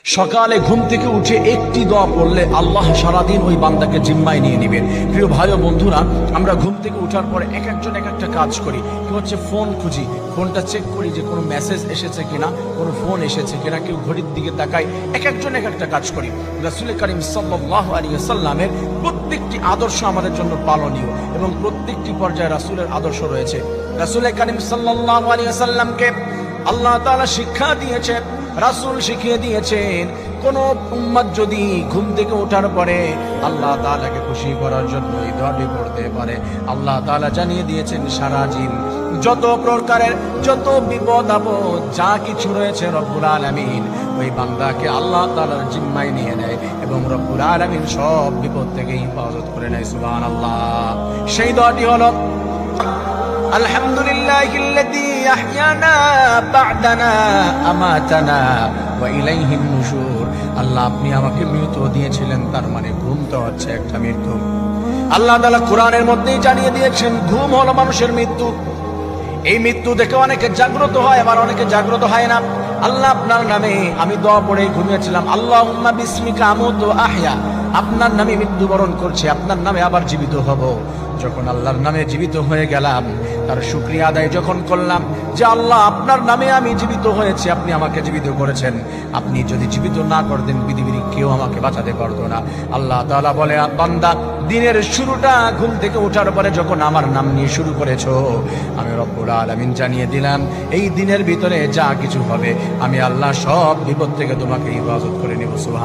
সকালে ঘুম থেকে উঠে একটি দোয়া পড়লে আল্লাহ সারাদিন ওই বান্দাকে জিম্মায় নিয়ে নেবেন। প্রিয় ভাই ও বন্ধুরা, আমরা ঘুম থেকে উঠার পরে এক একজন এক একটা কাজ করি। কেউ হচ্ছে ফোন খুঁজি, ফোনটা চেক করি যে কোনো মেসেজ এসেছে কিনা, কোনো ফোন এসেছে কিনা, কেউ ঘড়ির দিকে তাকাই, এক একজন এক একটা কাজ করি। রাসূল করিম সাল্লাল্লাহু আলাইহি ওয়াসাল্লামের প্রত্যেকটি আদর্শ আমাদের জন্য পালনীয় এবং প্রত্যেকটি পর্যায়ে রাসূলের আদর্শ রয়েছে। রাসূল করিম সাল্লাল্লাহু আলাইহি ওয়াসাল্লামকে আল্লাহ তাআলা শিক্ষা দিয়েছে, রাসূল শিখিয়ে দিয়েছেন, কোন উম্মত যদি ঘুম থেকে ওঠার পরে আল্লাহ তাআলাকে খুশি করার জন্য এই দোয়াটি পড়তে পারে, আল্লাহ তাআলা জানিয়ে দিয়েছেন সারা জীবন যত প্রকারের যত বিপদ আপদ যা কিছু রয়েছে রব্বুল আলামিন ওই বান্দাকে আল্লাহ তাআলার জিম্মায় নিয়ে নেয় এবং রব্বুল আলামিন সব বিপদ থেকে হেফাজত করে নেয়। সুবহানাল্লাহ। সেই দোয়াটি হলো আলহামদুলিল্লাহিল্লাযী আহইয়ানা বা'দানা আমাতানা ওয়া ইলাইহিন নুশুর। আল্লাহ, আপনি আমাকে মৃত্যু দিয়েছিলেন, তার মানে ঘুম তো হচ্ছে একটা মৃত্যু। আল্লাহ তাআলা কোরআনের মধ্যেই জানিয়ে দিয়েছেন ঘুম হলো মানুষের মৃত্যু। এই মৃত্যু দেখে অনেকে জাগ্রত হয়, আবার অনেকে জাগ্রত হয় না। আল্লাহ, আপনার নামে আমি দোয়া পড়ে ঘুমিয়েছিলাম, আল্লাহুম্মা বিসমিকা আমুতু আহয়া, আপনার নামে মৃত্যুবরণ করছি, আপনার নামে আবার জীবিত হব। যখন আল্লাহর নামে জীবিত হয়ে গেলাম, তার শুকরিয়া আদায় যখন করলাম যে আল্লাহ, আপনার নামে আমি জীবিত হয়েছি, আপনি আমাকে জীবিত করেছেন, আপনি যদি জীবিত না করতেন পৃথিবীর কেউ আমাকে বাঁচাতে পারতো না। আল্লাহ তাআলা বলে, বান্দা, দিনের শুরুটা ঘুম থেকে ওঠার পরে যখন আমার নাম নিয়ে শুরু করেছো, আমি রব্বুল আলামিন জানিয়ে দিলাম এই দিনের ভিতরে যা কিছু হবে আমি আল্লাহ সব বিপদ থেকে তোমাকে হেফাজত করে নেব। সুবহান।